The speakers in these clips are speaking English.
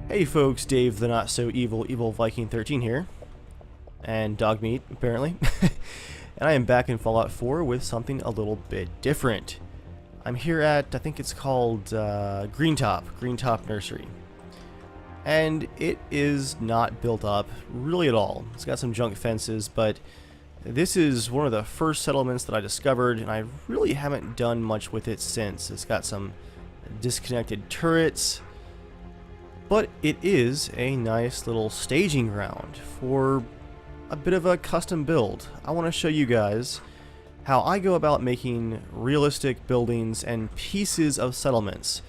Hey folks, Dave the Not So Evil Viking 13 here, and dog meat apparently, and I am back in Fallout 4 with something a little bit different. I'm here at, I think it's called Greentop Nursery, and it is not built up really at all. It's got some junk fences, but this is one of the first settlements that I discovered, and I really haven't done much with it since. It's got some disconnected turrets, but it is a nice little staging ground for a bit of a custom build. I want to show you guys how I go about making realistic buildings and pieces of settlements.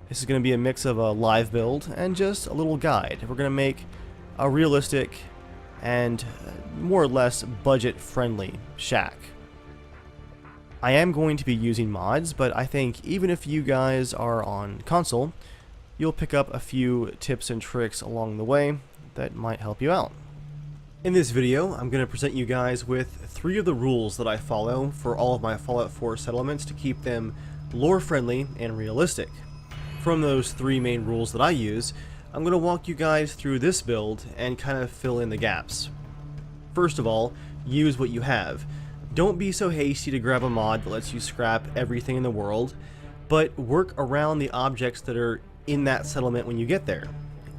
This is going to be a mix of a live build and just a little guide. We're going to make a realistic and more or less budget-friendly shack. I am going to be using mods, but I think even if you guys are on console, you'll pick up a few tips and tricks along the way that might help you out. In this video, I'm going to present you guys with 3 of the rules that I follow for all of my Fallout 4 settlements to keep them lore-friendly and realistic. From those 3 main rules that I use, I'm going to walk you guys through this build and kind of fill in the gaps. First of all, use what you have. Don't be so hasty to grab a mod that lets you scrap everything in the world, but work around the objects that are in that settlement when you get there.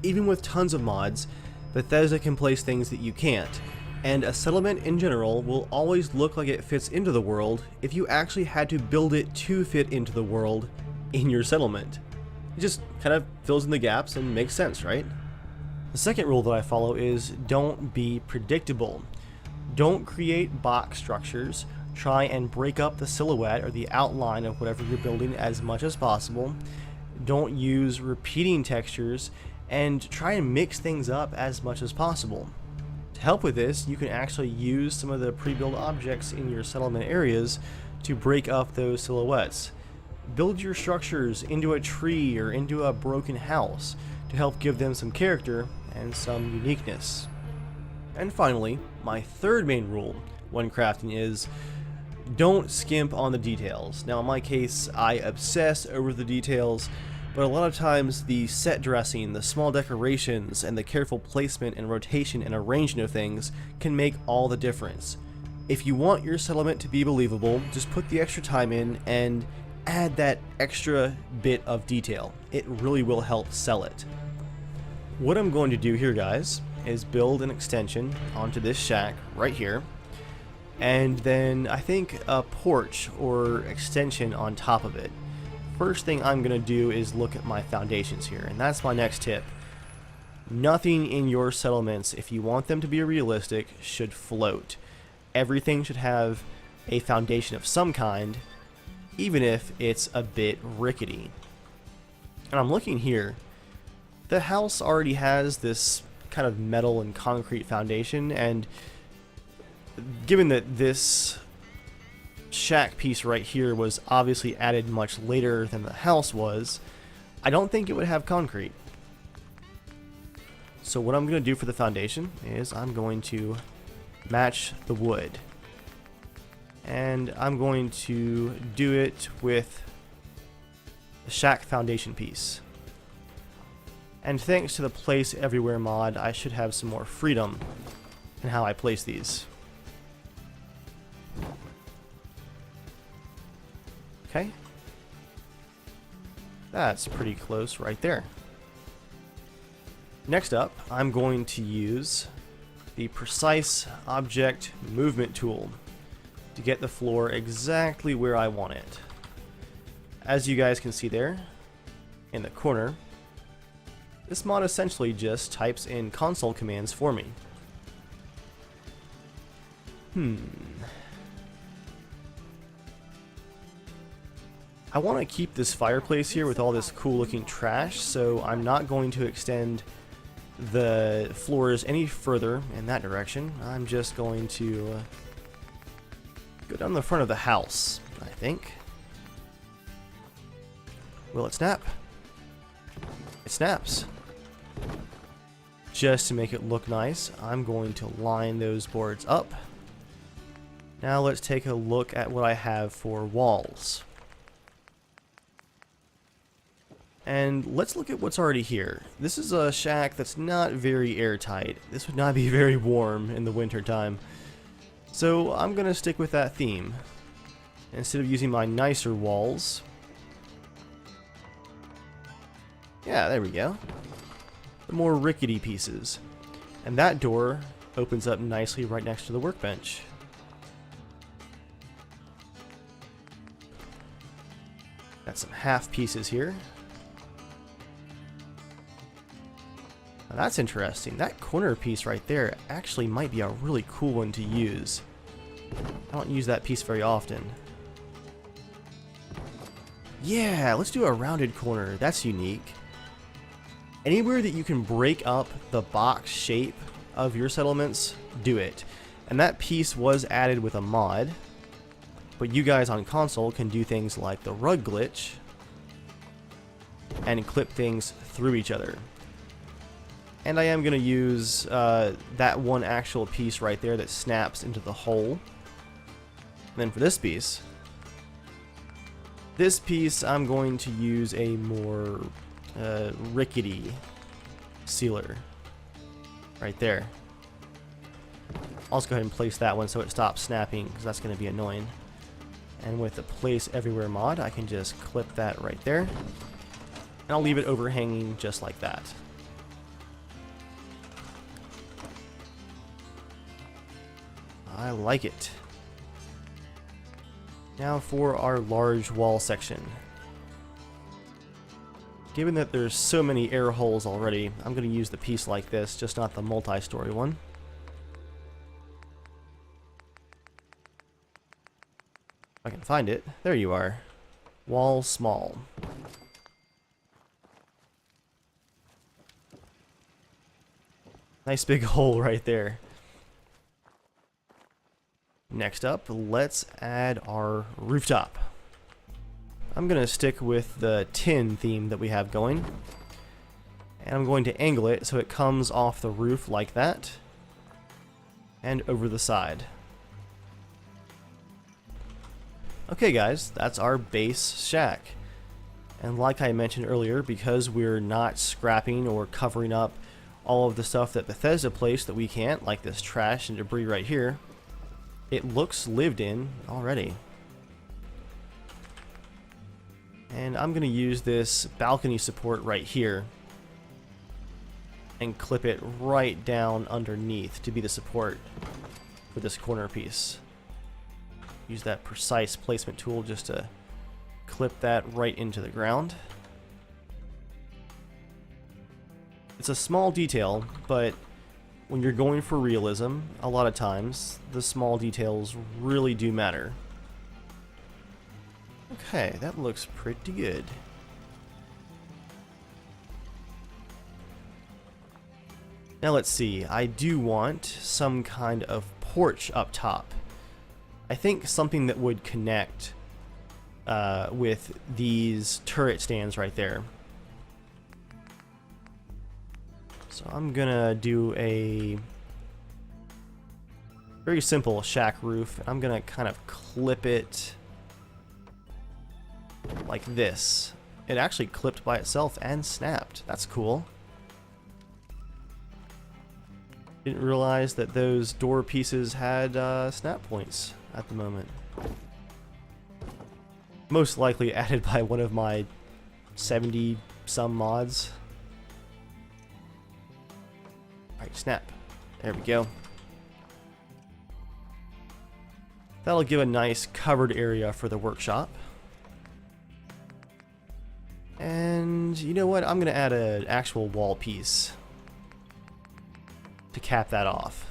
Even with tons of mods, Bethesda can place things that you can't, and a settlement in general will always look like it fits into the world if you actually had to build it to fit into the world in your settlement. It just kind of fills in the gaps and makes sense, right? The second rule that I follow is don't be predictable. Don't create box structures. Try and break up the silhouette or the outline of whatever you're building as much as possible. Don't use repeating textures, and try and mix things up as much as possible. To help with this, you can actually use some of the pre-built objects in your settlement areas to break up those silhouettes. Build your structures into a tree or into a broken house to help give them some character and some uniqueness. And finally, my third main rule when crafting is don't skimp on the details. Now in my case, I obsess over the details, but a lot of times the set dressing, the small decorations, and the careful placement and rotation and arrangement of things can make all the difference. If you want your settlement to be believable, just put the extra time in and add that extra bit of detail. It really will help sell it. What I'm going to do here, guys, is build an extension onto this shack right here, and then I think a porch or extension on top of it. First thing I'm going to do is look at my foundations here, and that's my next tip. Nothing in your settlements, if you want them to be realistic, should float. Everything should have a foundation of some kind, even if it's a bit rickety. And I'm looking here. The house already has this kind of metal and concrete foundation, and given that this shack piece right here was obviously added much later than the house was, I don't think it would have concrete. So what I'm going to do for the foundation is I'm going to match the wood, and I'm going to do it with the shack foundation piece. And thanks to the Place Everywhere mod, I should have some more freedom in how I place these. Okay, that's pretty close right there. Next up, I'm going to use the Precise Object Movement tool to get the floor exactly where I want it. As you guys can see there, in the corner, this mod essentially just types in console commands for me. I want to keep this fireplace here with all this cool looking trash, so I'm not going to extend the floors any further in that direction. I'm just going to go down the front of the house, I think. Will it snap? It snaps. Just to make it look nice, I'm going to line those boards up. Now let's take a look at what I have for walls. And let's look at what's already here. This is a shack that's not very airtight. This would not be very warm in the winter time. So I'm going to stick with that theme. Instead of using my nicer walls. Yeah, there we go. The more rickety pieces. And that door opens up nicely right next to the workbench. Got some half pieces here. Now that's interesting. That corner piece right there actually might be a really cool one to use. I don't use that piece very often. Yeah, let's do a rounded corner. That's unique. Anywhere that you can break up the box shape of your settlements, do it. And that piece was added with a mod. But you guys on console can do things like the rug glitch and clip things through each other. And I am going to use that one actual piece right there that snaps into the hole. And then for this piece I'm going to use a more rickety sealer right there. I'll just go ahead and place that one so it stops snapping, because that's going to be annoying. And with the place everywhere mod, I can just clip that right there, and I'll leave it overhanging just like that. I like it. Now for our large wall section. Given that there's so many air holes already, I'm going to use the piece like this, just not the multi-story one. If I can find it. There you are. Wall small. Nice big hole right there. Next up, let's add our rooftop. I'm going to stick with the tin theme that we have going. And I'm going to angle it so it comes off the roof like that. And over the side. Okay guys, that's our base shack. And like I mentioned earlier, because we're not scrapping or covering up all of the stuff that Bethesda placed that we can't, like this trash and debris right here, it looks lived in already. And I'm going to use this balcony support right here and clip it right down underneath to be the support for this corner piece. Use that precise placement tool just to clip that right into the ground. It's a small detail, but when you're going for realism, a lot of times the small details really do matter. Okay, that looks pretty good. Now let's see, I do want some kind of porch up top. I think something that would connect with these turret stands right there. So I'm gonna do a very simple shack roof. I'm gonna kind of clip it like this. It actually clipped by itself and snapped. That's cool. Didn't realize that those door pieces had snap points at the moment. Most likely added by one of my 70 some mods. Alright, snap. There we go. That'll give a nice covered area for the workshop. And you know what? I'm going to add an actual wall piece to cap that off.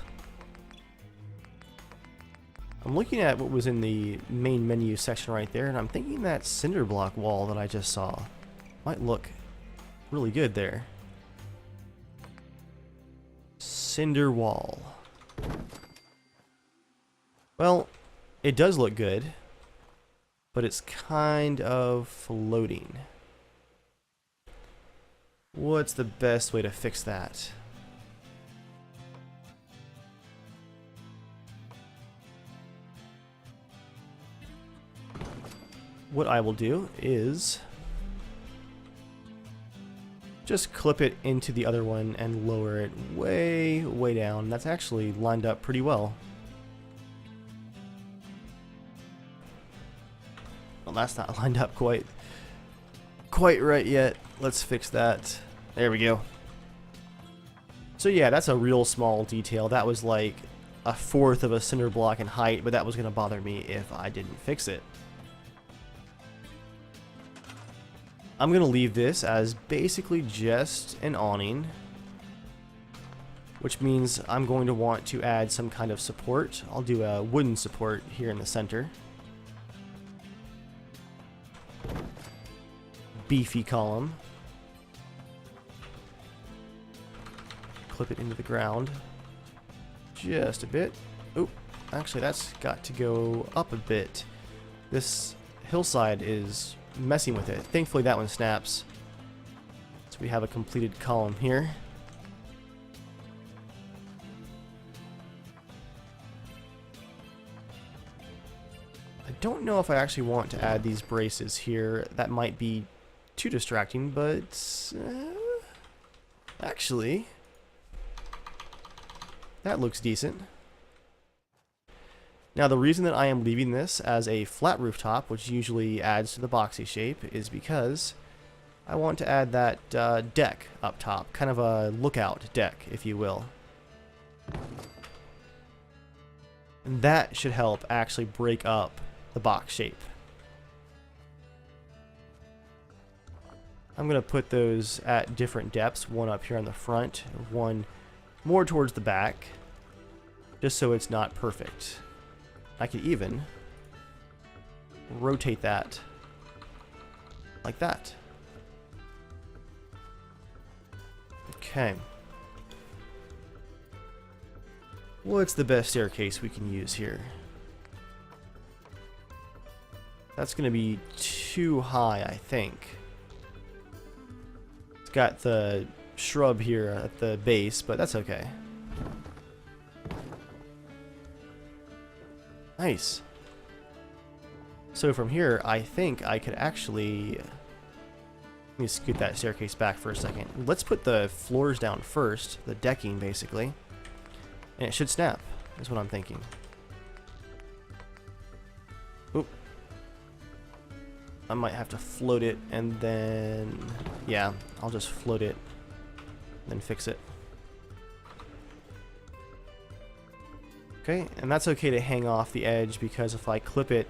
I'm looking at what was in the main menu section right there, and I'm thinking that cinder block wall that I just saw might look really good there. Cinder wall. Well, it does look good, but it's kind of floating. What's the best way to fix that? What I will do is just clip it into the other one and lower it way, way down. That's actually lined up pretty well. Well, that's not lined up quite right yet. Let's fix that. There we go. So yeah, that's a real small detail. That was like a fourth of a cinder block in height, but that was going to bother me if I didn't fix it. I'm going to leave this as basically just an awning, which means I'm going to want to add some kind of support. I'll do a wooden support here in the center. Beefy column. Clip it into the ground just a bit. Oh, actually that's got to go up a bit. This hillside is messing with it. Thankfully that one snaps. So we have a completed column here. I don't know if I actually want to add these braces here. That might be too distracting, but actually that looks decent. Now the reason that I am leaving this as a flat rooftop, which usually adds to the boxy shape, is because I want to add that deck up top, kind of a lookout deck, if you will. And that should help actually break up the box shape. I'm going to put those at different depths, one up here on the front, one more towards the back, just so it's not perfect. I could even rotate that like that. Okay. What's the best staircase we can use here? That's going to be too high, I think. It's got the shrub here at the base, but that's okay. Nice. So from here, I think I could actually... Let me scoot that staircase back for a second. Let's put the floors down first, the decking basically, and it should snap, is what I'm thinking. Oop. I might have to float it and then... Yeah, I'll just float it and then fix it. Okay, and that's okay to hang off the edge, because if I clip it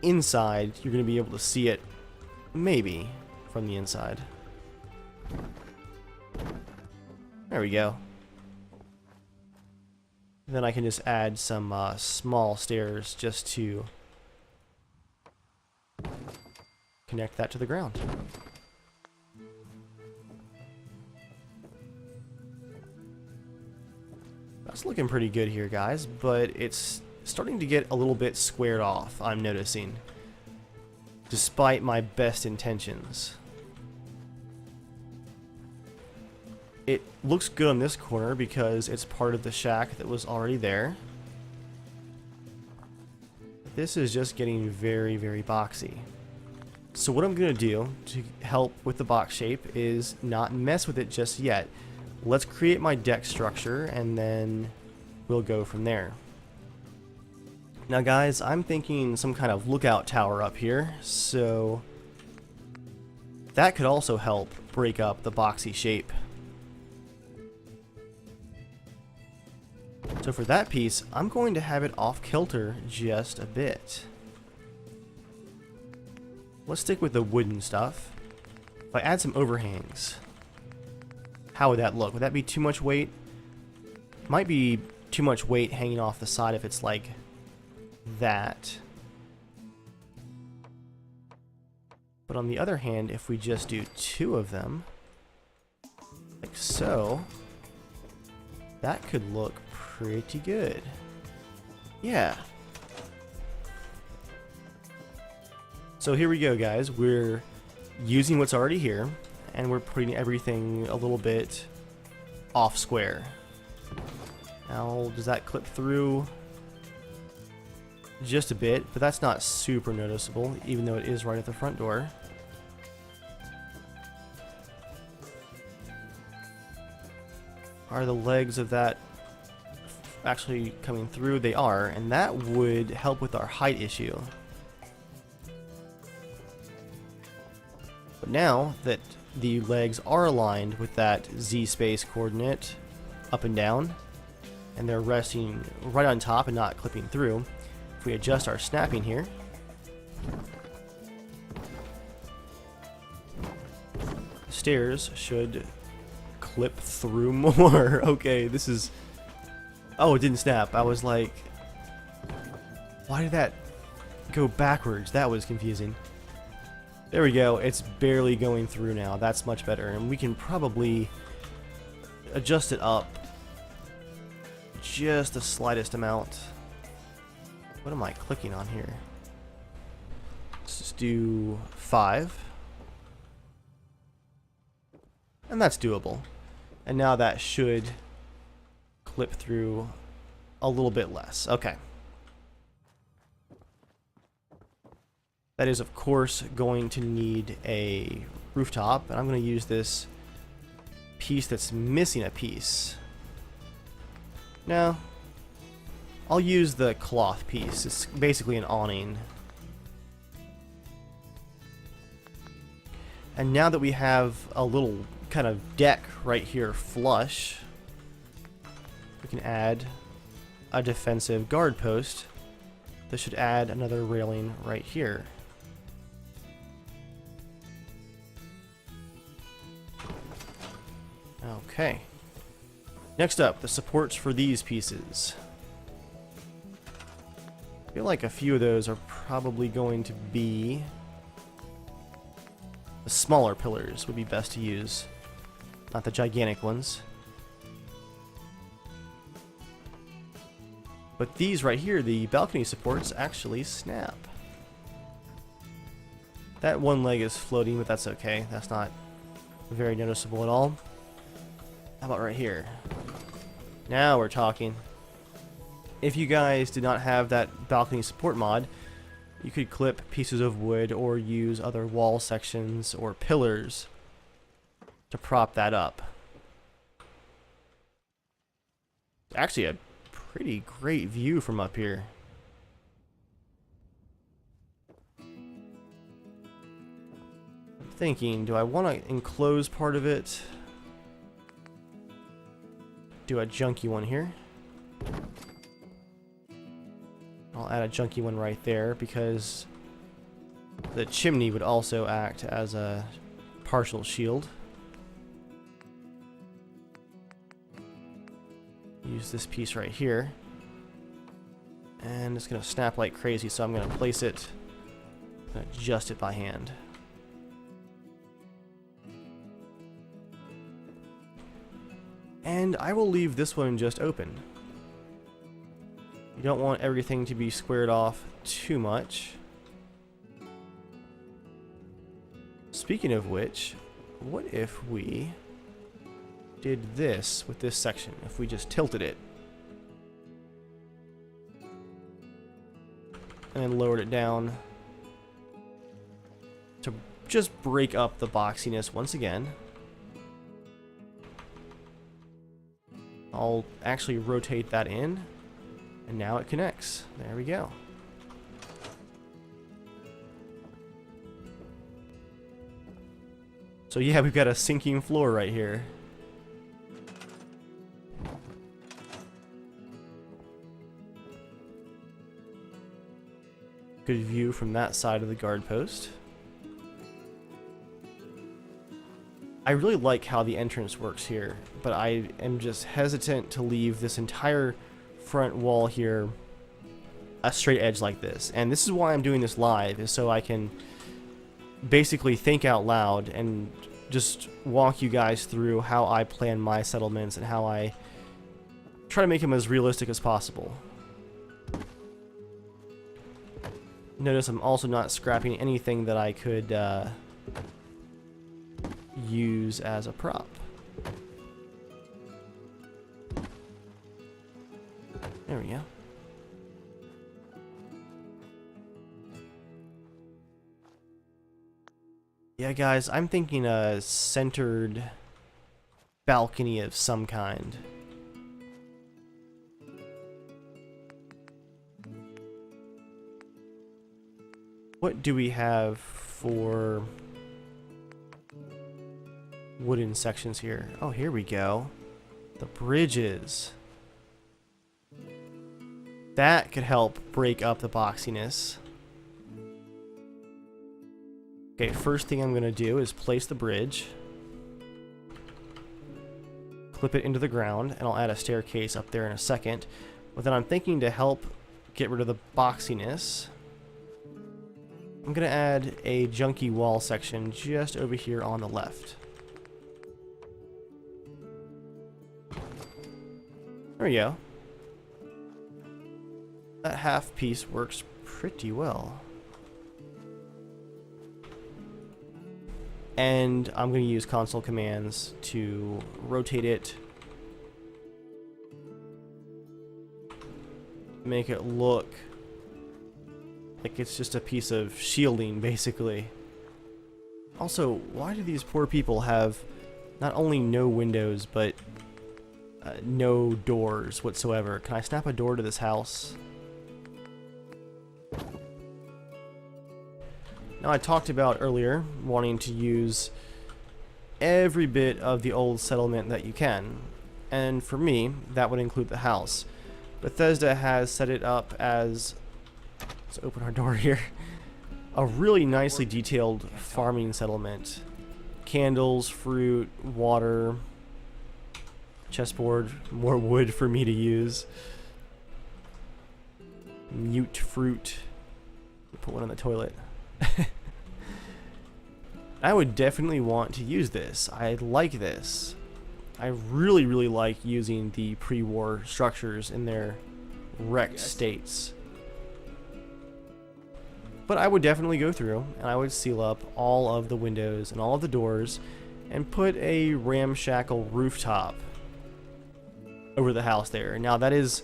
inside, you're going to be able to see it, maybe, from the inside. There we go. Then I can just add some small stairs just to connect that to the ground. That's looking pretty good here, guys, but it's starting to get a little bit squared off, I'm noticing, despite my best intentions. It looks good on this corner because it's part of the shack that was already there. This is just getting very, very boxy. So what I'm going to do to help with the box shape is not mess with it just yet. Let's create my deck structure and then we'll go from there. Now guys, I'm thinking some kind of lookout tower up here, so that could also help break up the boxy shape. So for that piece, I'm going to have it off kilter just a bit. Let's stick with the wooden stuff. If I add some overhangs, how would that look? Would that be too much weight? Might be too much weight hanging off the side if it's like that. But on the other hand, if we just do two of them, like so, that could look pretty good. Yeah. So here we go, guys. We're using what's already here, and we're putting everything a little bit off square. Now, does that clip through? Just a bit, but that's not super noticeable, even though it is right at the front door. Are the legs of that actually coming through? They are, and that would help with our height issue. But now that the legs are aligned with that Z-space coordinate up and down, and they're resting right on top and not clipping through, if we adjust our snapping here, the stairs should clip through more. Okay, this is... Oh, it didn't snap. I was like, why did that go backwards? That was confusing. There we go. It's barely going through now. That's much better. And we can probably adjust it up just the slightest amount. What am I clicking on here? Let's just do 5. And that's doable. And now that should clip through a little bit less. Okay. That is, of course, going to need a rooftop, and I'm going to use this piece that's missing a piece. No, I'll use the cloth piece. It's basically an awning. And now that we have a little kind of deck right here flush, we can add a defensive guard post. This should add another railing right here. Okay. Next up, the supports for these pieces. I feel like a few of those are probably going to be... The smaller pillars would be best to use, not the gigantic ones. But these right here, the balcony supports, actually snap. That one leg is floating, but that's okay. That's not very noticeable at all. How about right here? Now we're talking. If you guys did not have that balcony support mod, you could clip pieces of wood or use other wall sections or pillars to prop that up. Actually, a pretty great view from up here. I'm thinking, do I want to enclose part of it? Do a junky one here. I'll add a junky one right there because the chimney would also act as a partial shield. Use this piece right here. And it's going to snap like crazy, so I'm going to place it, adjust it by hand. And I will leave this one just open. You don't want everything to be squared off too much. Speaking of which, what if we did this with this section? If we just tilted it and then lowered it down to just break up the boxiness once again. I'll actually rotate that in, and now it connects. There we go. So yeah, we've got a sinking floor right here. Good view from that side of the guard post. I really like how the entrance works here, but I am just hesitant to leave this entire front wall here a straight edge like this. And this is why I'm doing this live, is so I can basically think out loud and just walk you guys through how I plan my settlements and how I try to make them as realistic as possible. Notice I'm also not scrapping anything that I could use as a prop. There we go. Yeah, guys, I'm thinking a centered balcony of some kind. What do we have for wooden sections here? Oh, here we go. The bridges. That could help break up the boxiness. Okay, first thing I'm going to do is place the bridge. Clip it into the ground, and I'll add a staircase up there in a second. But then I'm thinking to help get rid of the boxiness, I'm going to add a junky wall section just over here on the left. There we go. That half piece works pretty well. And I'm going to use console commands to rotate it, make it look like it's just a piece of shielding, basically. Also, why do these poor people have not only no windows, but no doors whatsoever? Can I snap a door to this house? Now, I talked about earlier wanting to use every bit of the old settlement that you can, and for me, that would include the house. Bethesda has set it up as, let's open our door here, a really nicely detailed farming settlement. Candles, fruit, water, chessboard, more wood for me to use, mute fruit, put one in the toilet. I would definitely want to use this. I like this. I really like using the pre-war structures in their wrecked states. But I would definitely go through and I would seal up all of the windows and all of the doors and put a ramshackle rooftop over the house there. Now, that is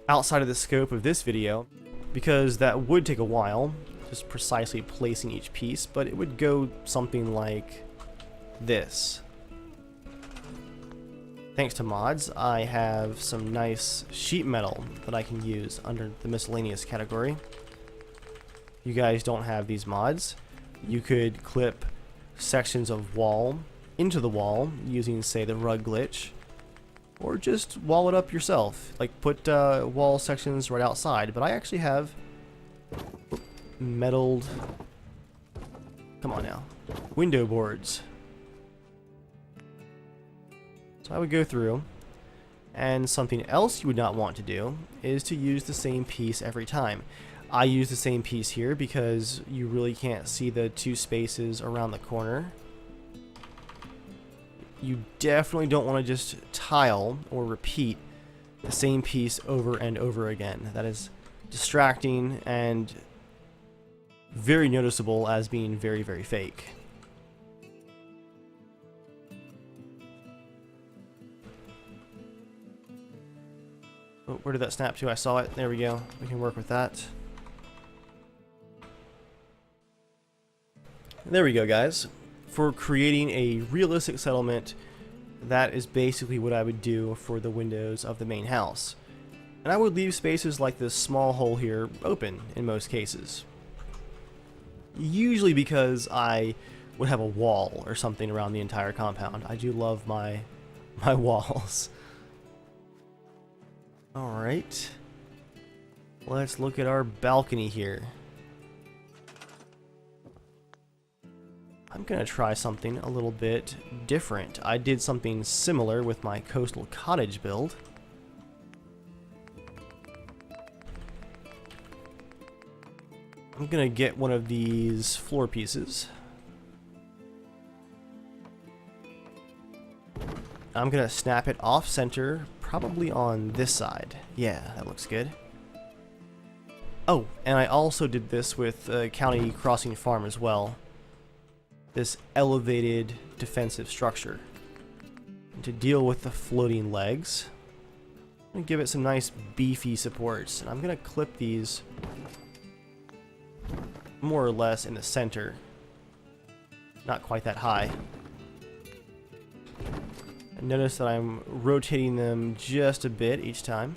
outside of the scope of this video because that would take a while, just precisely placing each piece, but it would go something like this. Thanks to mods, I have some nice sheet metal that I can use under the miscellaneous category. You guys don't have these mods. You could clip sections of wall into the wall using, say, the rug glitch, or just wall it up yourself, like put wall sections right outside. But I actually have metalled, come on now, window boards. So I would go through, and something else you would not want to do is to use the same piece every time. I use the same piece here because you really can't see the two spaces around the corner. You definitely don't want to just tile or repeat the same piece over and over again. That is distracting and very noticeable as being very fake. Oh, where did that snap to? I saw it. There we go. We can work with that. There we go, guys. For creating a realistic settlement, that is basically what I would do for the windows of the main house. And I would leave spaces like this small hole here open in most cases. Usually because I would have a wall or something around the entire compound. I do love my walls. Alright. Let's look at our balcony here. I'm going to try something a little bit different. I did something similar with my coastal cottage build. I'm going to get one of these floor pieces. I'm going to snap it off center, probably on this side. Yeah, that looks good. Oh, and I also did this with County Crossing Farm as well. This elevated defensive structure. And to deal with the floating legs, I'm going to give it some nice beefy supports. And I'm going to clip these more or less in the center. Not quite that high. And notice that I'm rotating them just a bit each time.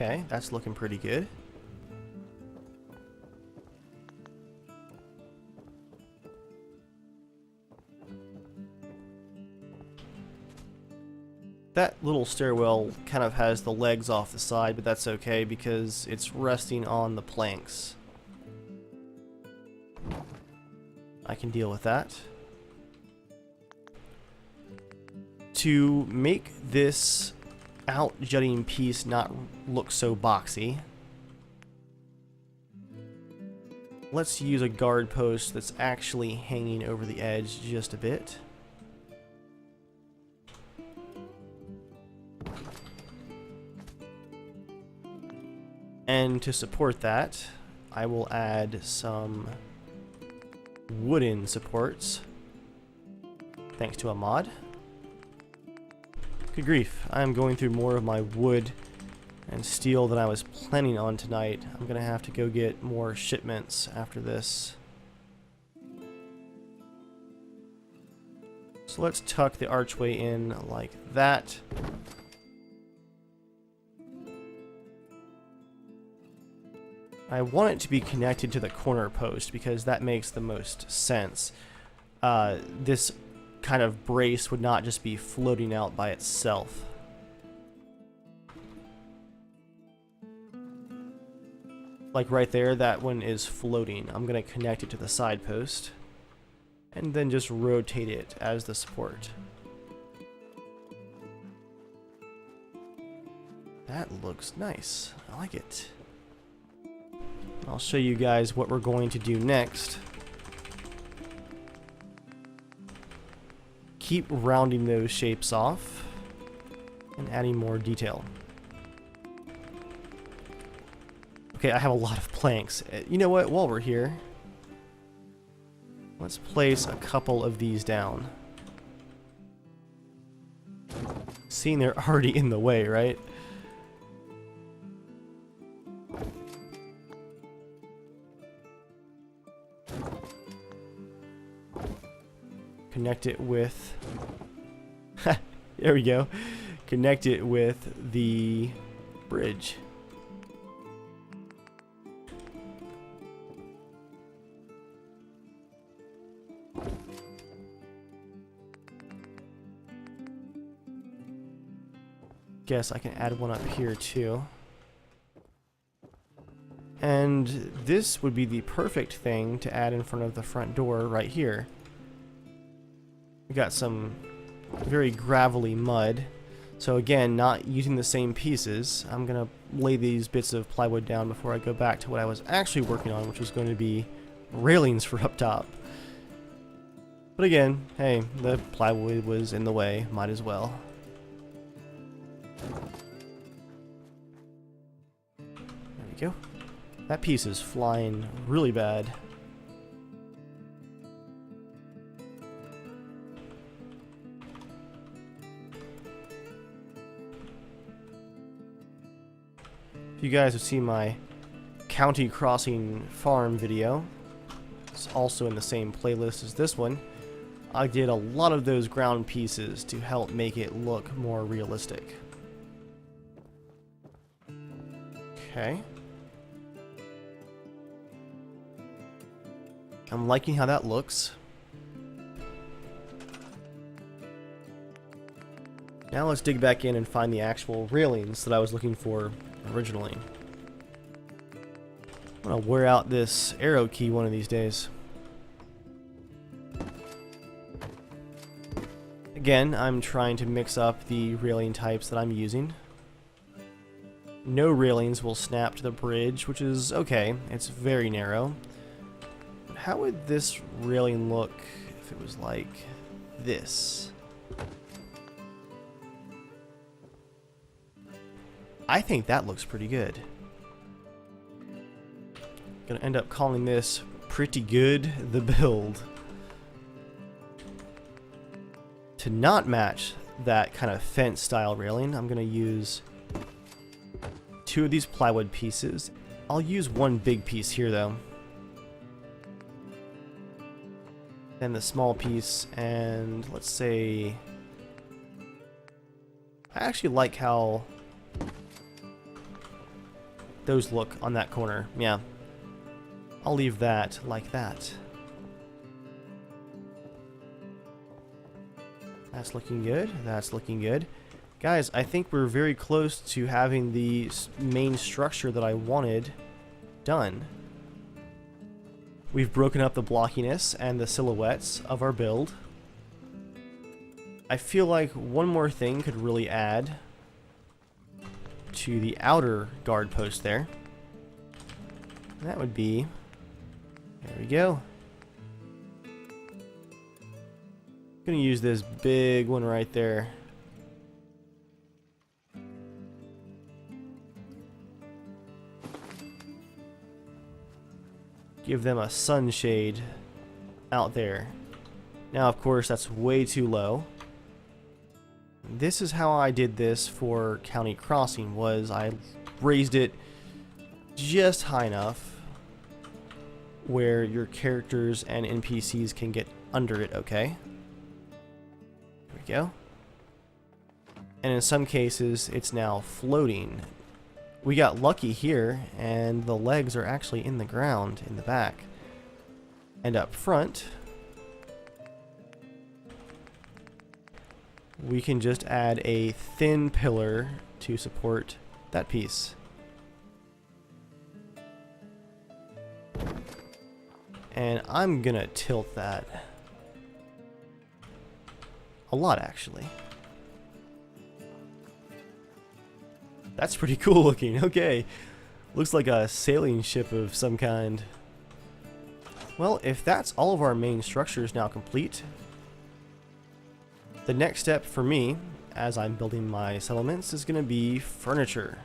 Okay, that's looking pretty good. That little stairwell kind of has the legs off the side, but that's okay because it's resting on the planks. I can deal with that. To make this out-jutting piece not look so boxy, let's use a guard post that's actually hanging over the edge just a bit. And to support that, I will add some wooden supports, thanks to a mod. Good grief, I'm going through more of my wood and steel than I was planning on tonight. I'm gonna have to go get more shipments after this. So let's tuck the archway in like that. I want it to be connected to the corner post because that makes the most sense. This kind of brace would not just be floating out by itself. Like right there, that one is floating. I'm going to connect it to the side post and then just rotate it as the support. That looks nice. I like it. I'll show you guys what we're going to do next. Keep rounding those shapes off and adding more detail. Okay, I have a lot of planks. You know what? While we're here, let's place a couple of these down. Seeing they're already in the way, right? Connect it with there we go. Connect it with the bridge. Guess I can add one up here too. And this would be the perfect thing to add in front of the front door right here. We got some very gravelly mud. So again, not using the same pieces. I'm gonna lay these bits of plywood down before I go back to what I was actually working on, which was going to be railings for up top. But again, hey, the plywood was in the way, might as well. There we go. That piece is flying really bad. If you guys have seen my county crossing farm video, it's also in the same playlist as this one. I did a lot of those ground pieces to help make it look more realistic. Okay. I'm liking how that looks. Now let's dig back in and find the actual railings that I was looking for originally. I'm gonna wear out this arrow key one of these days. Again, I'm trying to mix up the railing types that I'm using. No railings will snap to the bridge, which is okay. It's very narrow. But how would this railing look if it was like this? I think that looks pretty good. Gonna end up calling this Pretty Good the Build. To not match that kind of fence style railing, I'm gonna use 2 of these plywood pieces. I'll use one big piece here though. Then the small piece, and let's say, I actually like how those look on that corner. Yeah. I'll leave that like that. That's looking good. That's looking good. Guys, I think we're very close to having the main structure that I wanted done. We've broken up the blockiness and the silhouettes of our build. I feel like one more thing could really add to the outer guard post there. And that would be, there we go. I'm gonna use this big one right there. Give them a sunshade out there. Now, of course, that's way too low. This is how I did this for County Crossing, was I raised it just high enough where your characters and NPCs can get under it, okay? There we go. And in some cases, it's now floating. We got lucky here, and the legs are actually in the ground in the back. And up front, we can just add a thin pillar to support that piece. And I'm gonna tilt that a lot, actually. That's pretty cool looking. Okay. Looks like a sailing ship of some kind. Well, if that's all of our main structures now complete, the next step for me, as I'm building my settlements, is going to be furniture.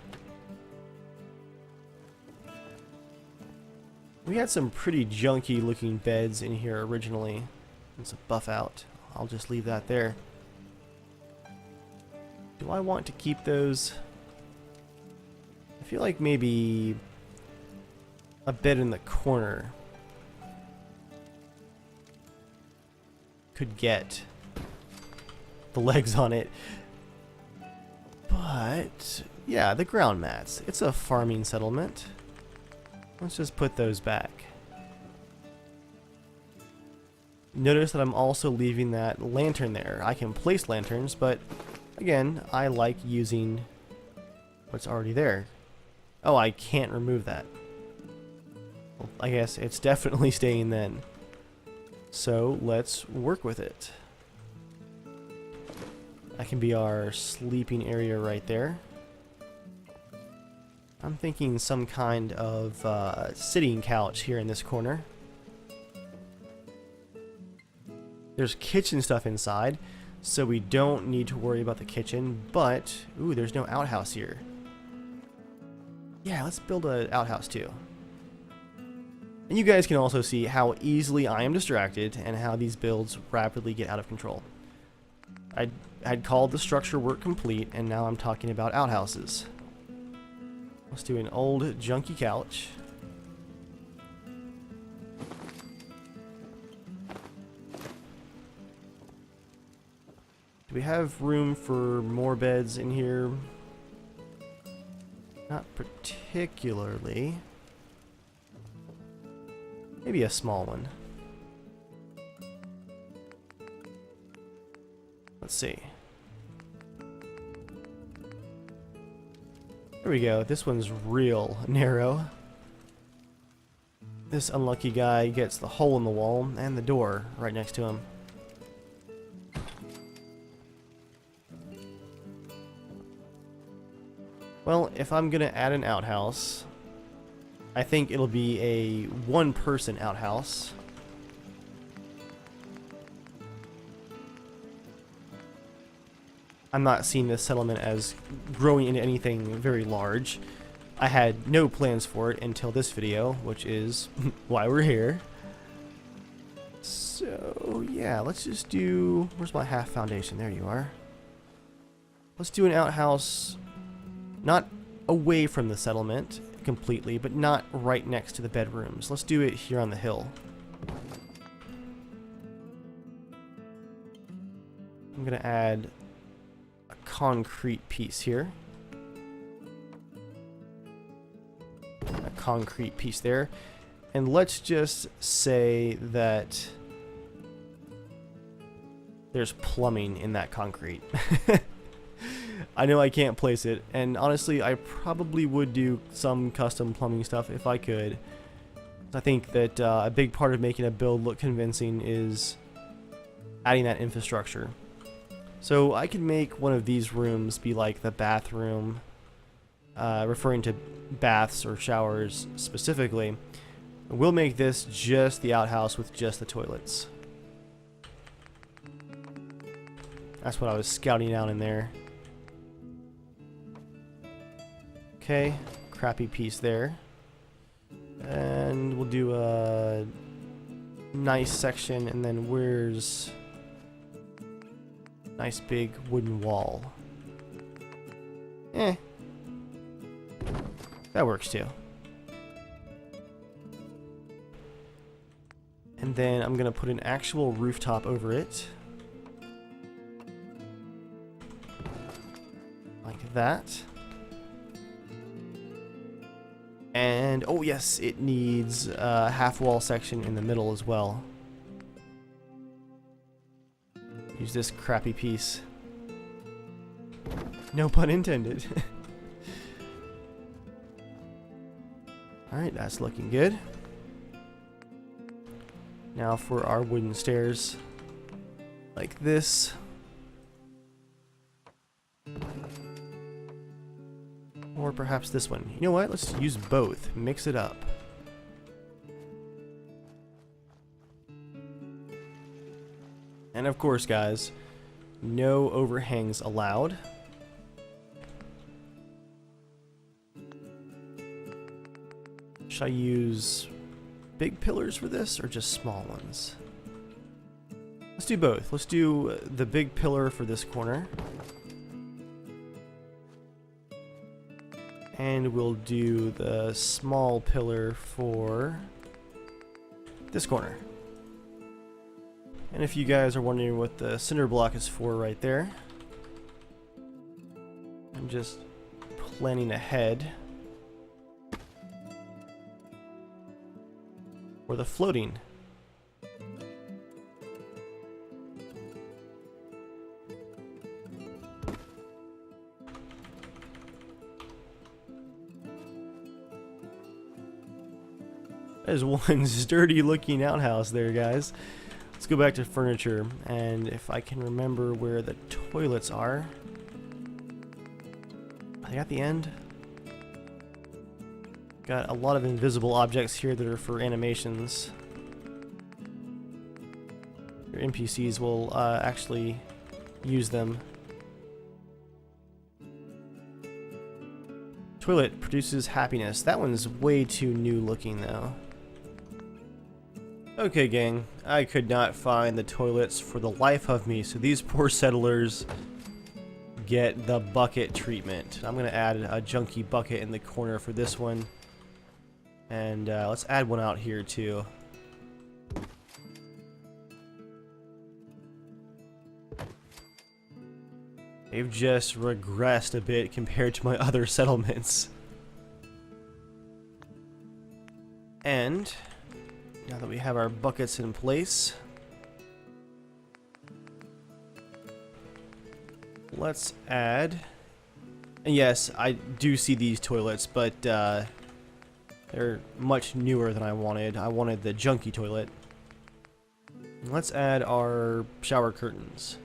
We had some pretty junky looking beds in here originally. It's a buff out. I'll just leave that there. Do I want to keep those? I feel like maybe a bed in the corner could get the legs on it. But yeah, the ground mats. It's a farming settlement. Let's just put those back. Notice that I'm also leaving that lantern there. I can place lanterns, but again, I like using what's already there. Oh, I can't remove that. Well, I guess it's definitely staying then. So let's work with it. That can be our sleeping area right there. I'm thinking some kind of sitting couch here in this corner. There's kitchen stuff inside, so we don't need to worry about the kitchen, but ooh, there's no outhouse here. Yeah, let's build an outhouse too. And you guys can also see how easily I am distracted and how these builds rapidly get out of control. I had called the structure work complete, and now I'm talking about outhouses. Let's do an old junky couch. Do we have room for more beds in here? Not particularly. Maybe a small one. Let's see. There we go. This one's real narrow. This unlucky guy gets the hole in the wall and the door right next to him. Well, if I'm gonna add an outhouse, I think it'll be a one-person outhouse. I'm not seeing this settlement as growing into anything very large. I had no plans for it until this video, which is why we're here. So, yeah, let's just do... Where's my half foundation? There you are. Let's do an outhouse, not away from the settlement completely, but not right next to the bedrooms. Let's do it here on the hill. I'm gonna add a concrete piece here. concrete piece there. And let's just say that there's plumbing in that concrete. I know I can't place it, and honestly, I probably would do some custom plumbing stuff if I could. I think that a big part of making a build look convincing is adding that infrastructure. So I could make one of these rooms be like the bathroom, referring to baths or showers specifically. We'll make this just the outhouse with just the toilets. That's what I was scouting out in there. Okay, crappy piece there. And we'll do a nice section, and then where's nice big wooden wall? That works too. And then I'm gonna put an actual rooftop over it. Like that. And, oh yes, it needs a half wall section in the middle as well. Use this crappy piece. No pun intended. Alright, that's looking good. Now for our wooden stairs. Like this. Or perhaps this one. You know what? Let's use both. Mix it up. And of course, guys, no overhangs allowed. Should I use big pillars for this or just small ones? Let's do both. Let's do the big pillar for this corner. And we'll do the small pillar for this corner. And if you guys are wondering what the cinder block is for right there, I'm just planning ahead for the floating. There's one sturdy looking outhouse there, guys. Let's go back to furniture, and if I can remember where the toilets are. Are they at the end? Got a lot of invisible objects here that are for animations. Your NPCs will actually use them. Toilet produces happiness. That one's way too new looking though. Okay, gang, I could not find the toilets for the life of me, so these poor settlers get the bucket treatment. I'm going to add a junky bucket in the corner for this one, and let's add one out here too. They've just regressed a bit compared to my other settlements. And now that we have our buckets in place, let's add, and yes, I do see these toilets, but they're much newer than I wanted. I wanted the junky toilet. Let's add our shower curtains.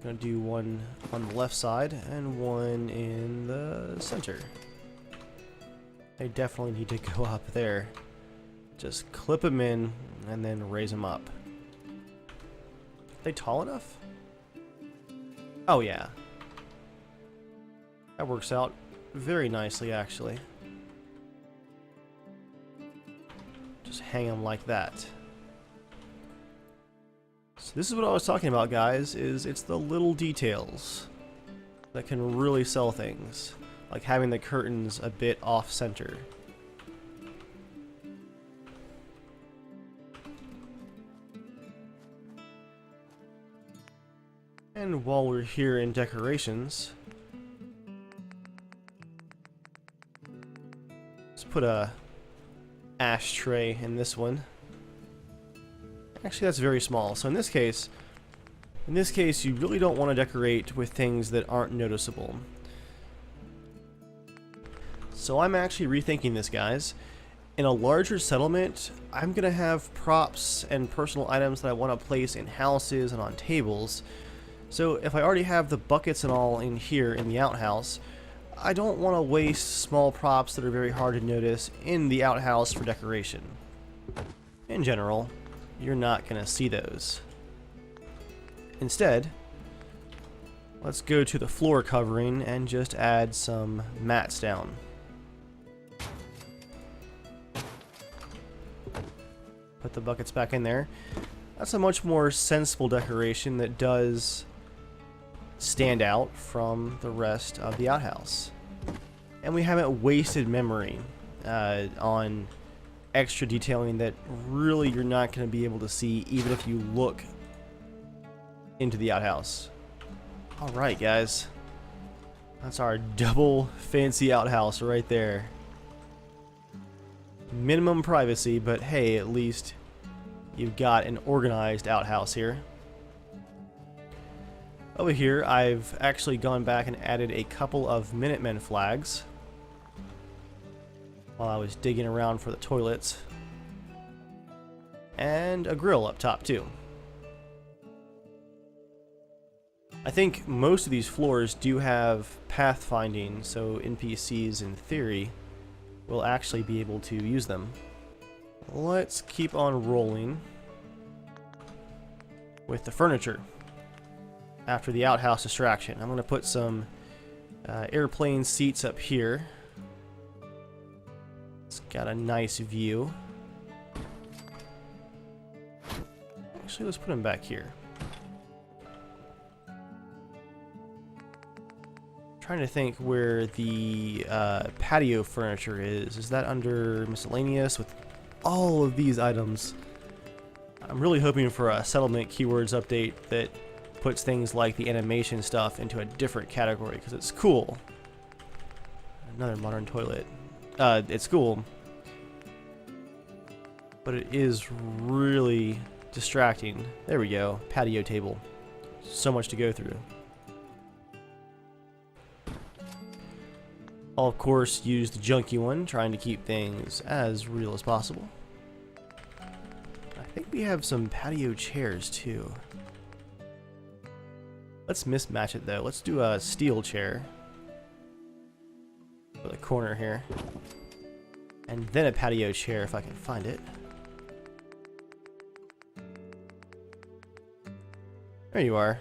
Gonna do one on the left side and one in the center. They definitely need to go up there. Just clip them in and then raise them up. Are they tall enough? Oh yeah. That works out very nicely actually. Just hang them like that. So this is what I was talking about, guys, is it's the little details that can really sell things. Like having the curtains a bit off-center. And while we're here in decorations, put a ashtray in this one. Actually, that's very small. So in this case, you really don't want to decorate with things that aren't noticeable. So I'm actually rethinking this, guys. In a larger settlement, I'm going to have props and personal items that I want to place in houses and on tables. So if I already have the buckets and all in here in the outhouse, I don't want to waste small props that are very hard to notice in the outhouse for decoration. In general, you're not going to see those. Instead, let's go to the floor covering and just add some mats down. Put the buckets back in there. That's a much more sensible decoration that does stand out from the rest of the outhouse. And we haven't wasted memory on extra detailing that really you're not going to be able to see even if you look into the outhouse. Alright, guys. That's our double fancy outhouse right there. Minimum privacy, but hey, at least you've got an organized outhouse here. Over here, I've actually gone back and added a couple of Minutemen flags while I was digging around for the toilets. And a grill up top, too. I think most of these floors do have pathfinding, so NPCs, in theory, will actually be able to use them. Let's keep on rolling with the furniture. After the outhouse distraction, I'm going to put some airplane seats up here. It's got a nice view. Actually, let's put them back here. Trying to think where the patio furniture is. Is that under miscellaneous with all of these items? I'm really hoping for a settlement keywords update that puts things like the animation stuff into a different category because it's cool. Another modern toilet. It's cool, but it is really distracting. There we go. Patio table. So much to go through. I'll of course use the junky one, trying to keep things as real as possible. I think we have some patio chairs too. Let's mismatch it though. Let's do a steel chair for the corner here. And then a patio chair if I can find it. There you are.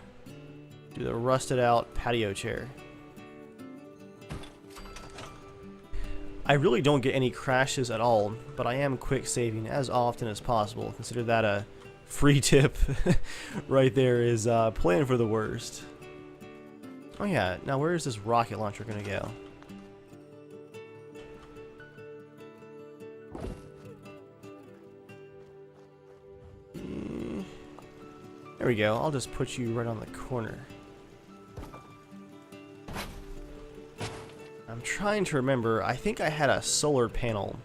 Do the rusted out patio chair. I really don't get any crashes at all, but I am quick saving as often as possible. Consider that a free tip right there, is plan for the worst. Oh yeah, now where is this rocket launcher gonna go? There we go, I'll just put you right on the corner. I'm trying to remember, I think I had a solar panel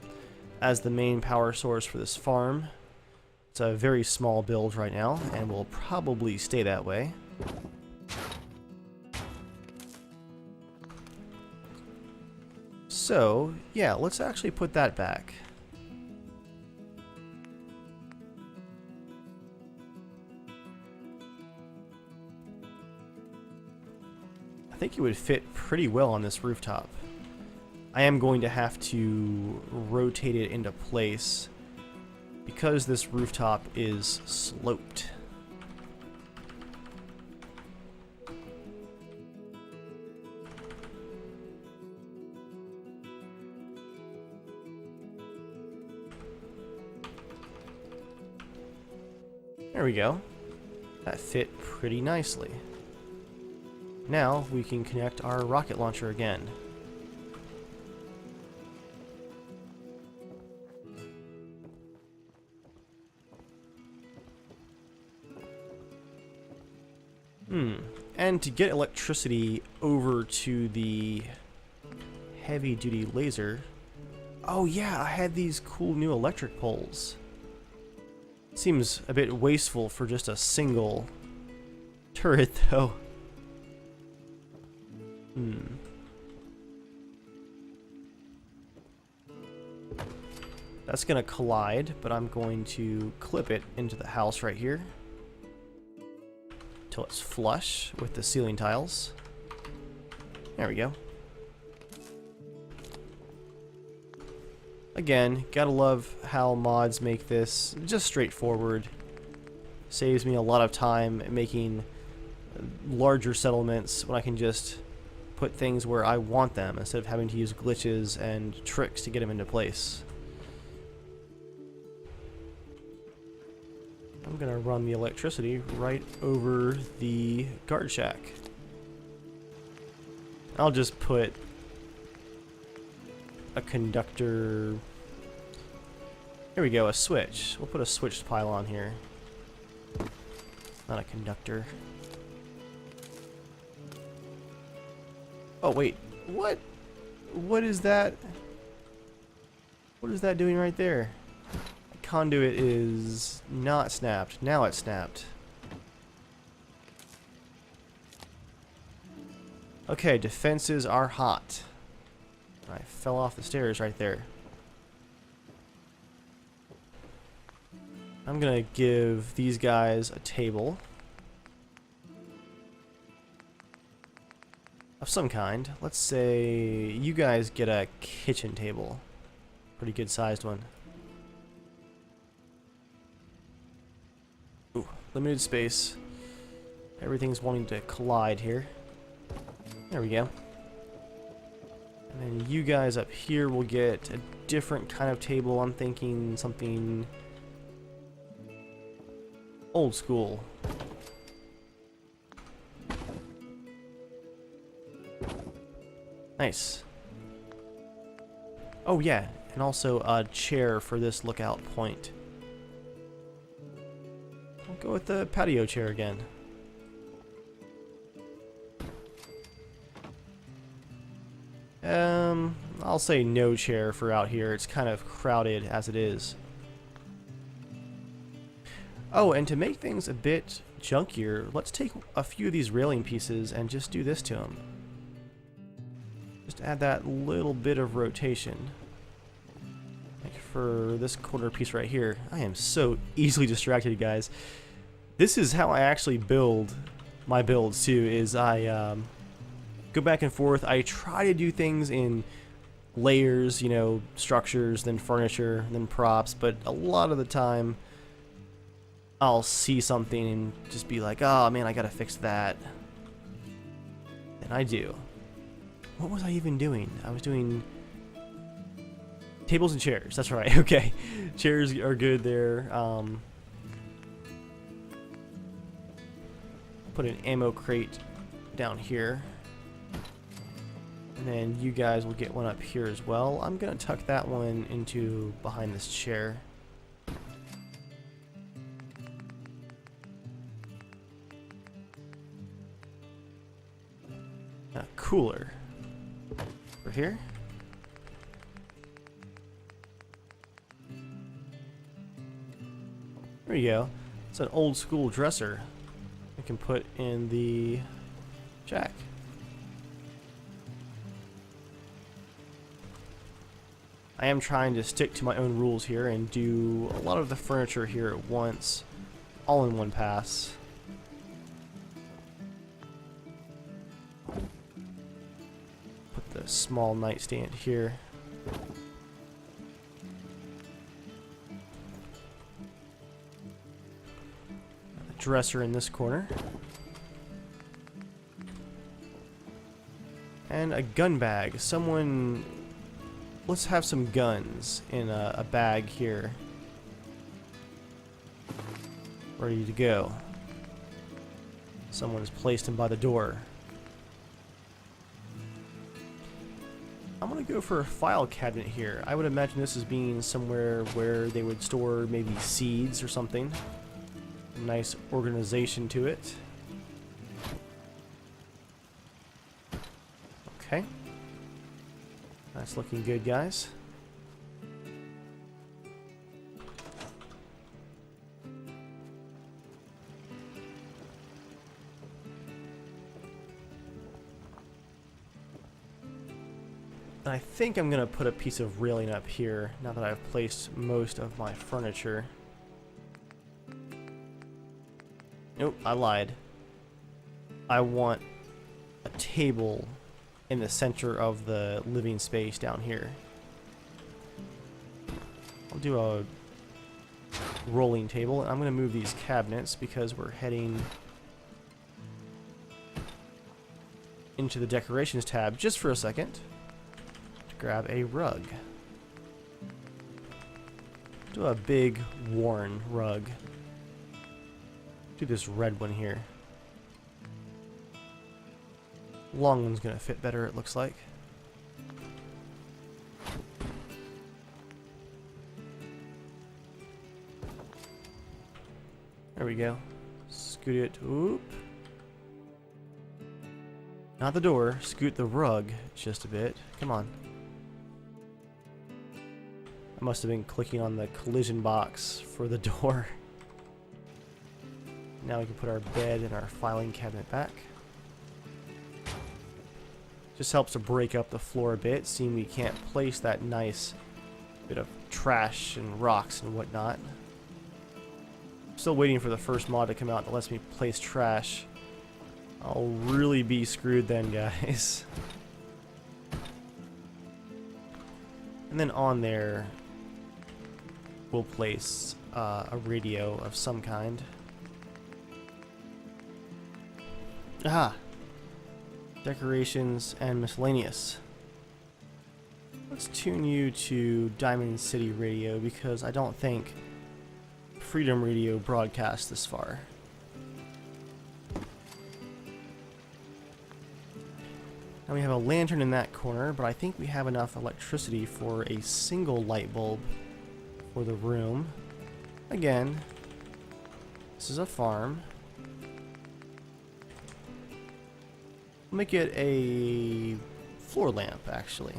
as the main power source for this farm. It's a very small build right now, and will probably stay that way. So, yeah, let's actually put that back. I think it would fit pretty well on this rooftop. I am going to have to rotate it into place because this rooftop is sloped. There we go. That fit pretty nicely. Now we can connect our rocket launcher again. And to get electricity over to the heavy-duty laser, Oh yeah, I had these cool new electric poles. Seems a bit wasteful for just a single turret, though. That's gonna collide, but I'm going to clip it into the house right here till it's flush with the ceiling tiles. There we go. Again, gotta love how mods make this just straightforward. Saves me a lot of time making larger settlements when I can just put things where I want them instead of having to use glitches and tricks to get them into place. I'm gonna run the electricity right over the guard shack. I'll just put a conductor. Here we go, a switch. We'll put a switched pylon here. Not a conductor. Oh wait, what? What is that? What is that doing right there? The conduit is not snapped. Now it's snapped. Okay, defenses are hot. I fell off the stairs right there. I'm gonna give these guys a table of some kind. Let's say you guys get a kitchen table. Pretty good sized one. Ooh, limited space. Everything's wanting to collide here. There we go. And then you guys up here will get a different kind of table. I'm thinking something old school. Nice. Oh yeah, and also a chair for this lookout point. I'll go with the patio chair again. I'll say no chair for out here. It's kind of crowded as it is. Oh, and to make things a bit junkier, let's take a few of these railing pieces and just do this to them. Just add that little bit of rotation. Like for this corner piece right here. I am so easily distracted, guys. This is how I actually build my builds too, is I go back and forth. I try to do things in layers, you know, structures, then furniture, then props, but a lot of the time I'll see something and just be like, oh man, I gotta fix that. And I do. What was I even doing? I was doing tables and chairs. That's right. Okay. Chairs are good there. Put an ammo crate down here. And then you guys will get one up here as well. I'm going to tuck that one into behind this chair. A cooler over here. There you go. It's an old school dresser. I can put in the jack. I am trying to stick to my own rules here and do a lot of the furniture here at once, all in one pass. Put the small nightstand here. The dresser in this corner. And a gun bag. Someone... Let's have some guns in a bag here. Ready to go. Someone's placed them by the door. I'm gonna go for a file cabinet here. I would imagine this as being somewhere where they would store maybe seeds or something. Nice organization to it. Okay. That's looking good, guys. And I think I'm going to put a piece of railing up here now that I've placed most of my furniture. Nope, I lied. I want a table in the center of the living space down here. I'll do a rolling table, and I'm going to move these cabinets because we're heading into the decorations tab just for a second to grab a rug. Do a big worn rug. Do this red one here. Long one's gonna fit better, it looks like. There we go. Scoot it. Oop. Not the door. Scoot the rug just a bit. Come on. I must have been clicking on the collision box for the door. Now we can put our bed and our filing cabinet back. Just helps to break up the floor a bit, seeing we can't place that nice bit of trash and rocks and whatnot. Still waiting for the first mod to come out that lets me place trash. I'll really be screwed then, guys. And then on there, we'll place a radio of some kind. Aha! Decorations and miscellaneous. Let's tune you to Diamond City Radio because I don't think Freedom Radio broadcasts this far. Now we have a lantern in that corner, but I think we have enough electricity for a single light bulb for the room. Again, this is a farm. We'll make it a floor lamp, actually.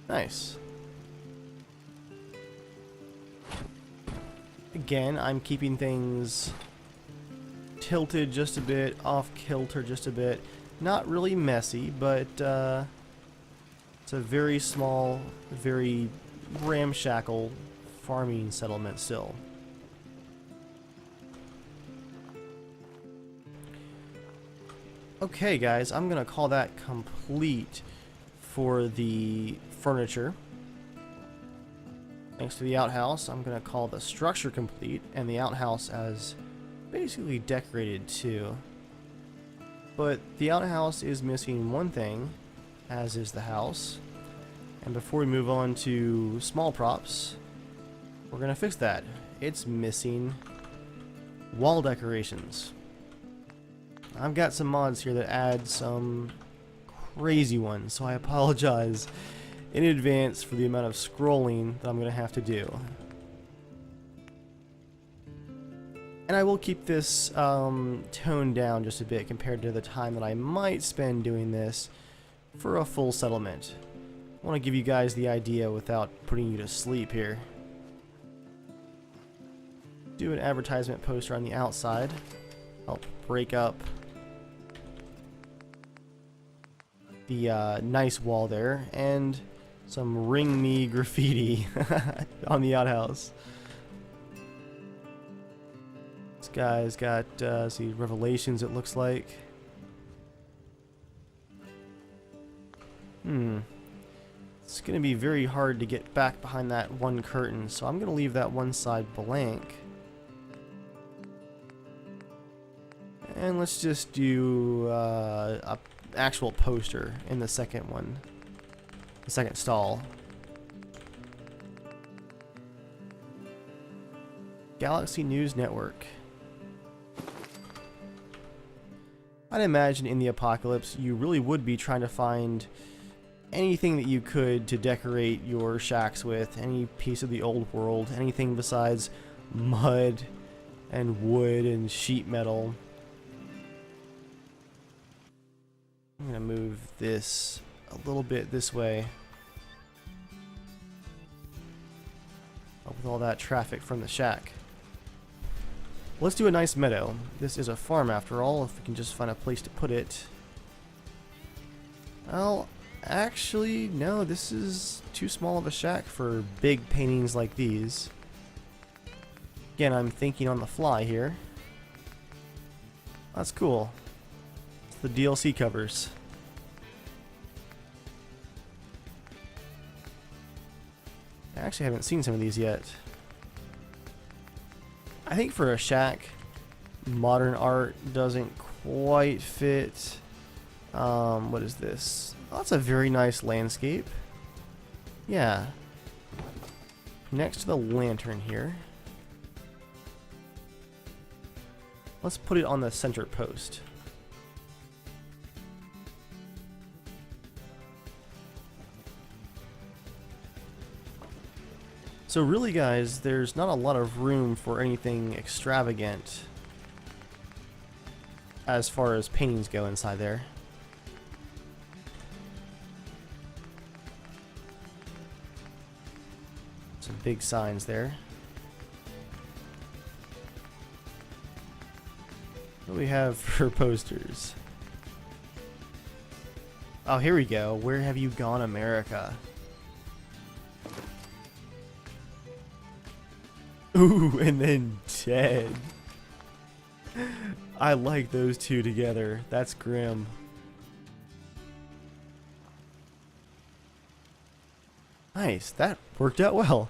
Nice. Again, I'm keeping things tilted just a bit, off kilter just a bit. Not really messy, but it's a very small, very ramshackle farming settlement still. Okay guys, I'm gonna call that complete for the furniture. Thanks to the outhouse, I'm gonna call the structure complete and the outhouse as basically decorated too. But the outhouse is missing one thing, as is the house. And before we move on to small props, we're gonna fix that. It's missing wall decorations. I've got some mods here that add some crazy ones, so I apologize in advance for the amount of scrolling that I'm going to have to do. And I will keep this toned down just a bit compared to the time that I might spend doing this for a full settlement. I want to give you guys the idea without putting you to sleep here. Do an advertisement poster on the outside. Help break up the nice wall there, and some ring me graffiti on the outhouse. This guy's got see revelations, it looks like. It's gonna be very hard to get back behind that one curtain, so I'm gonna leave that one side blank. And let's just do a actual poster in the second one, the second stall. Galaxy News Network. I'd imagine in the apocalypse you really would be trying to find anything that you could to decorate your shacks with, any piece of the old world, anything besides mud and wood and sheet metal. I'm going to move this a little bit this way. Up with all that traffic from the shack. Let's do a nice meadow. This is a farm after all, if we can just find a place to put it. Well, actually, no, this is too small of a shack for big paintings like these. Again, I'm thinking on the fly here. That's cool. It's the DLC covers. I actually haven't seen some of these yet. I think for a shack, modern art doesn't quite fit. What is this? Oh, that's a very nice landscape. Yeah. Next to the lantern here. Let's put it on the center post. So really, guys, there's not a lot of room for anything extravagant as far as paintings go inside there. Some big signs there. What do we have for posters? Oh, here we go. Where have you gone, America? Ooh, and then Ted. I like those two together. That's grim. Nice, that worked out well.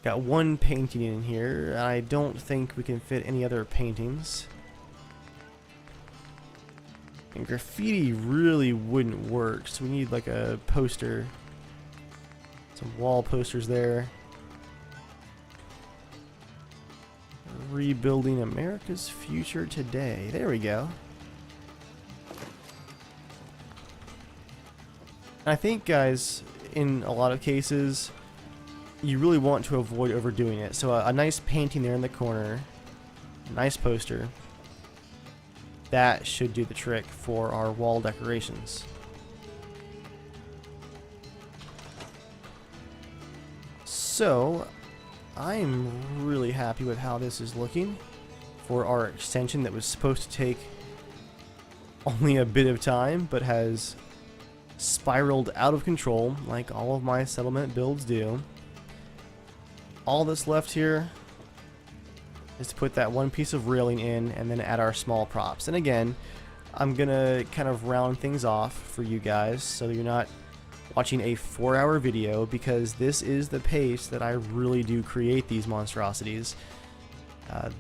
Got one painting in here. I don't think we can fit any other paintings. And graffiti really wouldn't work, so we need like a poster. Some wall posters there. Rebuilding America's future today. There we go. I think, guys, in a lot of cases, you really want to avoid overdoing it. So a nice painting there in the corner, a nice poster, that should do the trick for our wall decorations. So I'm really happy with how this is looking for our extension that was supposed to take only a bit of time, but has spiraled out of control like all of my settlement builds do. All that's left here is to put that one piece of railing in and then add our small props. And again, I'm gonna kind of round things off for you guys so that you're not watching a 4-hour video, because this is the pace that I really do create these monstrosities.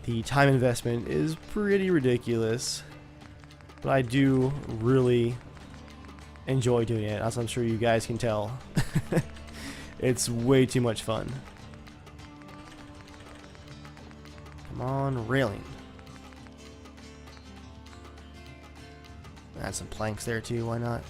The time investment is pretty ridiculous, but I do really enjoy doing it, as I'm sure you guys can tell. It's way too much fun. Come on, railing. Add some planks there too, why not?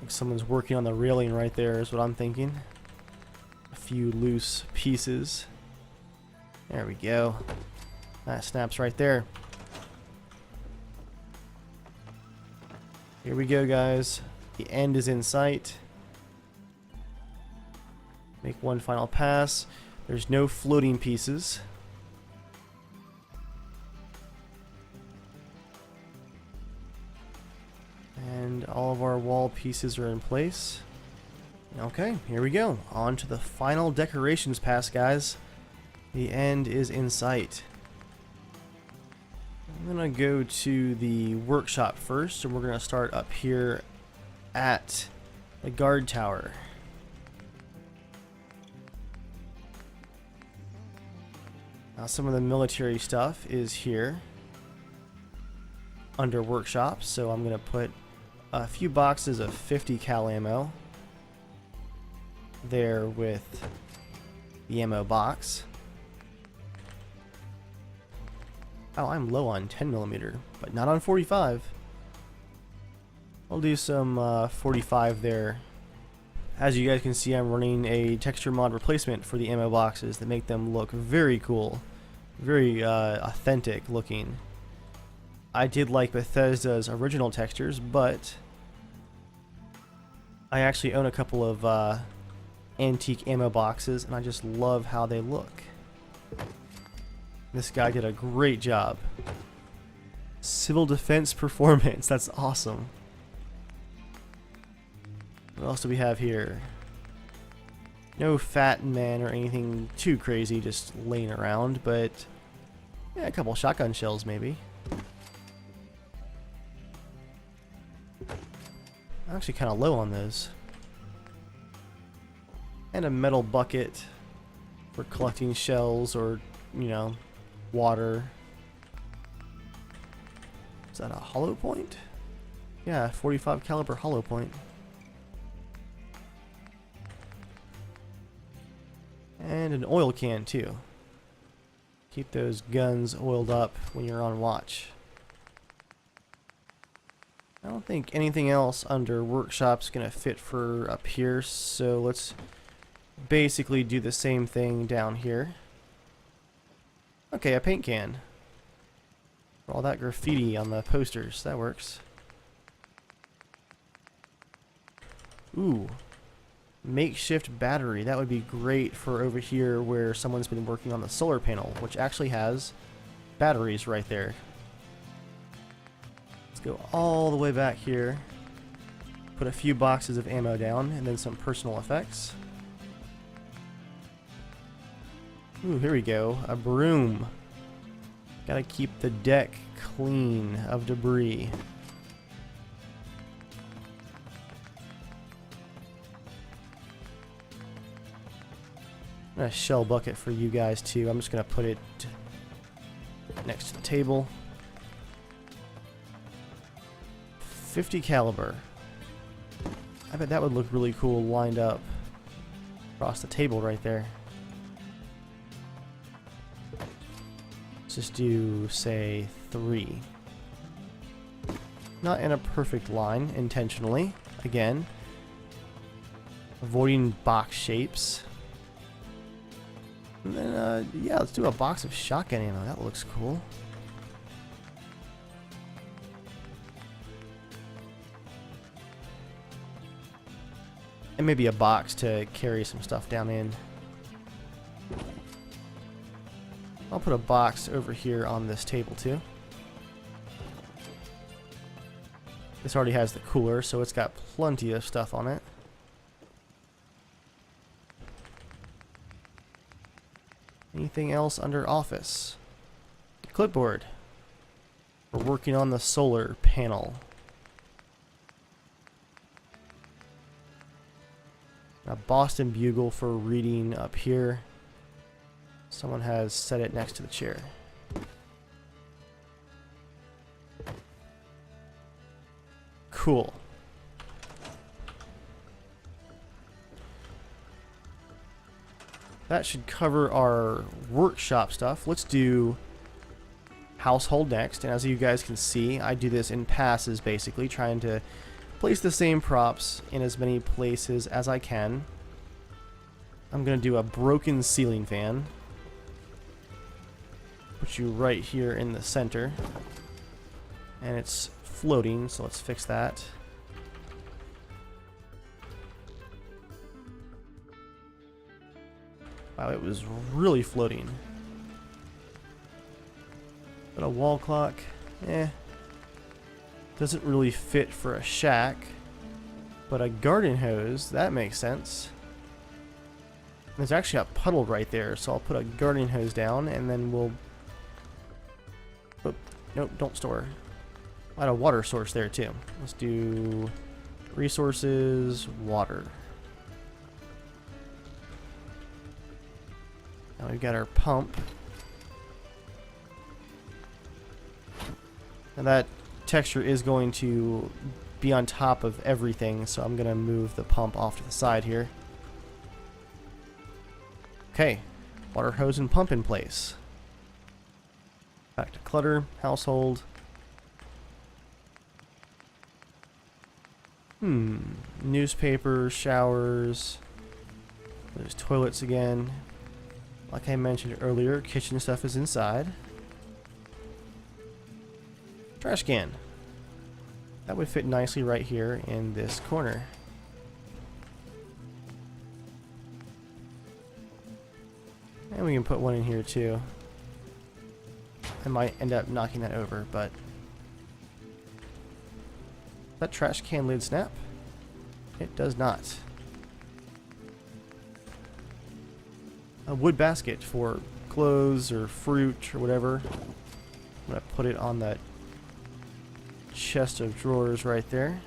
Like someone's working on the railing right there is what I'm thinking. A few loose pieces. There we go. That snaps right there. Here we go, guys. The end is in sight. Make one final pass. There's no floating pieces. And all of our wall pieces are in place. Okay, here we go. On to the final decorations pass, guys. The end is in sight. I'm gonna go to the workshop first, and we're gonna start up here at the guard tower. Now, some of the military stuff is here under workshop, so I'm gonna put a few boxes of 50 cal ammo there with the ammo box. Oh, I'm low on 10mm, but not on 45. I'll do some 45 there. As you guys can see, I'm running a texture mod replacement for the ammo boxes that make them look very cool, very authentic looking. I did like Bethesda's original textures, but I actually own a couple of antique ammo boxes, and I just love how they look. This guy did a great job. Civil defense performance, that's awesome. What else do we have here? No fat man or anything too crazy just laying around, but yeah, a couple shotgun shells maybe. I'm actually kind of low on those. And a metal bucket for collecting shells or, you know, water. Is that a hollow point? Yeah, 45 caliber hollow point. And an oil can too. Keep those guns oiled up when you're on watch. I don't think anything else under workshop's gonna fit for up here, so let's basically do the same thing down here. Okay, a paint can. For all that graffiti on the posters, that works. Ooh. Makeshift battery. That would be great for over here where someone's been working on the solar panel, which actually has batteries right there. Let's go all the way back here. Put a few boxes of ammo down and then some personal effects. Ooh, here we go. A broom. Gotta keep the deck clean of debris. A shell bucket for you guys too. I'm just gonna put it next to the table. 50 caliber. I bet that would look really cool lined up across the table right there. Let's just do, say, 3. Not in a perfect line, intentionally. Again, avoiding box shapes. And then, yeah, let's do a box of shotgun ammo. That looks cool. And maybe a box to carry some stuff down in. I'll put a box over here on this table too. This already has the cooler, so it's got plenty of stuff on it. Anything else under office? Clipboard. We're working on the solar panel. A Boston Bugle for reading up here. Someone has set it next to the chair. Cool. That should cover our workshop stuff. Let's do household next. And as you guys can see, I do this in passes basically, trying to place the same props in as many places as I can. I'm going to do a broken ceiling fan. Put you right here in the center. And it's floating, so let's fix that. Wow, it was really floating. But a wall clock, doesn't really fit for a shack. But a garden hose, that makes sense. There's actually a puddle right there, so I'll put a garden hose down and then we'll... Oh, nope, don't store. I had a water source there too. Let's do resources, water. Now we've got our pump. And that texture is going to be on top of everything, so I'm going to move the pump off to the side here. Okay, water hose and pump in place. Back to clutter, household. Newspaper, showers. There's toilets again. Like I mentioned earlier, kitchen stuff is inside. Trash can. That would fit nicely right here in this corner. And we can put one in here too. I might end up knocking that over, but... That trash can lid snap? It does not. A wood basket for clothes or fruit or whatever. I'm gonna put it on that chest of drawers right there.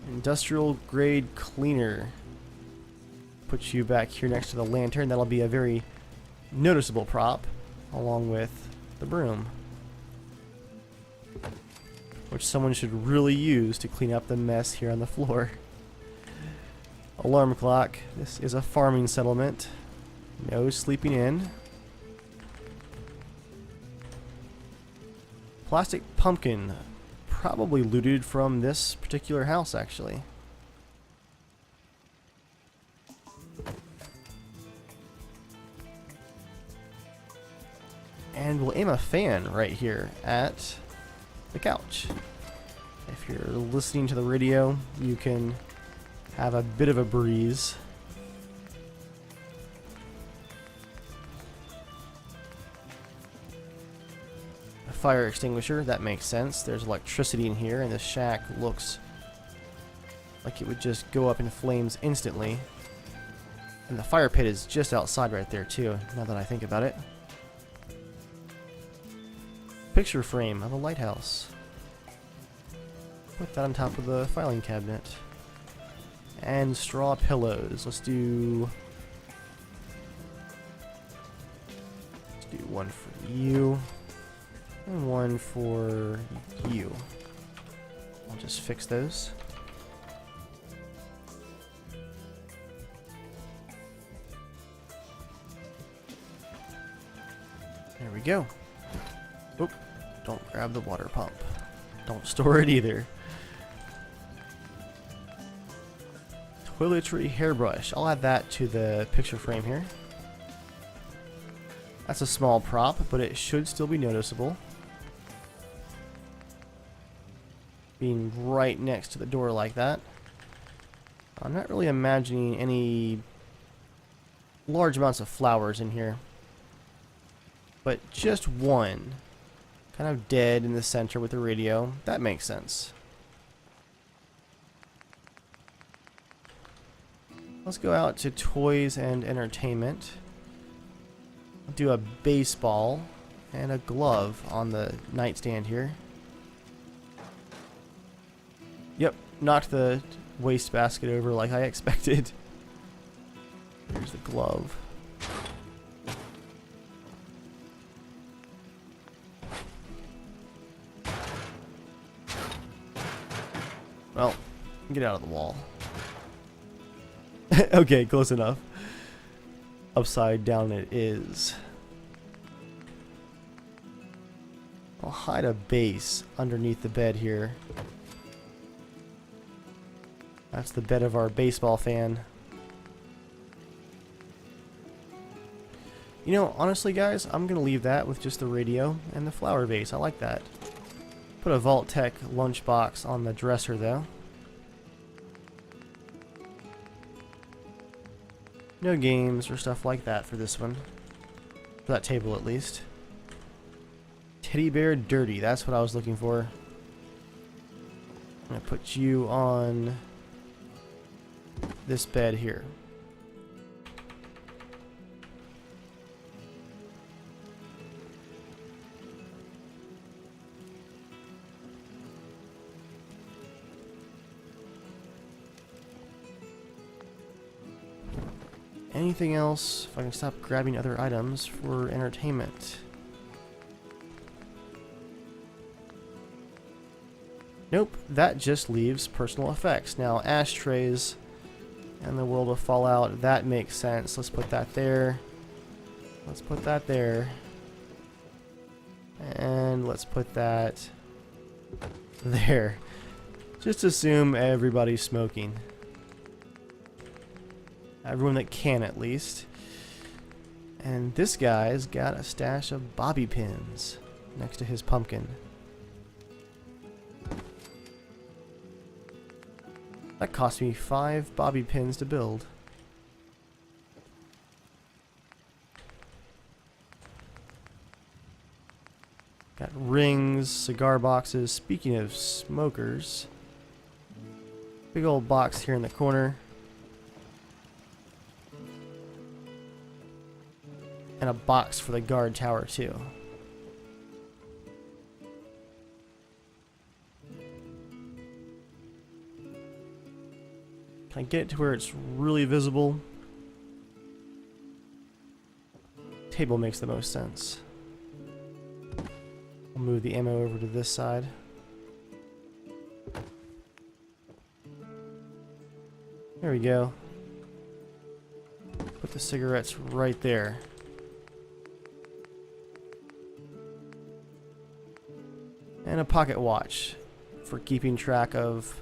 Industrial grade cleaner. Put you back here next to the lantern. That'll be a very noticeable prop, along with the broom, which someone should really use to clean up the mess here on the floor. Alarm clock. This is a farming settlement. No sleeping in. Plastic pumpkin. Probably looted from this particular house, actually. And we'll aim a fan right here at the couch. If you're listening to the radio, you can have a bit of a breeze. A fire extinguisher, that makes sense. There's electricity in here, and the shack looks like it would just go up in flames instantly. And the fire pit is just outside right there too, now that I think about it. Picture frame of a lighthouse. Put that on top of the filing cabinet. And straw pillows. Let's do one for you. And one for you. I'll just fix those. There we go. Oop, don't grab the water pump. Don't store it either. Toiletry hairbrush. I'll add that to the picture frame here. That's a small prop, but it should still be noticeable. Being right next to the door like that. I'm not really imagining any large amounts of flowers in here. But just one. Kind of dead in the center with the radio. That makes sense. Let's go out to toys and entertainment. I'll do a baseball and a glove on the nightstand here. Yep, knocked the wastebasket over like I expected. Here's the glove. Well, get out of the wall. Okay, close enough. Upside down it is. I'll hide a base underneath the bed here. That's the bed of our baseball fan. You know, honestly guys, I'm going to leave that with just the radio and the flower vase. I like that. Put a Vault-Tec lunchbox on the dresser though. No games or stuff like that for this one. For that table at least. Teddy bear dirty, that's what I was looking for. I'm going to put you on this bed here. Anything else? If I can stop grabbing other items for entertainment. Nope, that just leaves personal effects. Now, ashtrays and the world of Fallout, that makes sense. Let's put that there. Let's put that there. And let's put that there. Just assume everybody's smoking. Everyone that can, at least. And this guy's got a stash of bobby pins. next to his pumpkin. That cost me 5 bobby pins to build. Got rings, cigar boxes. Speaking of smokers, big old box here in the corner. And a box for the guard tower too. Can I get it to where it's really visible? Table makes the most sense. I'll move the ammo over to this side. There we go. Put the cigarettes right there. And a pocket watch for keeping track of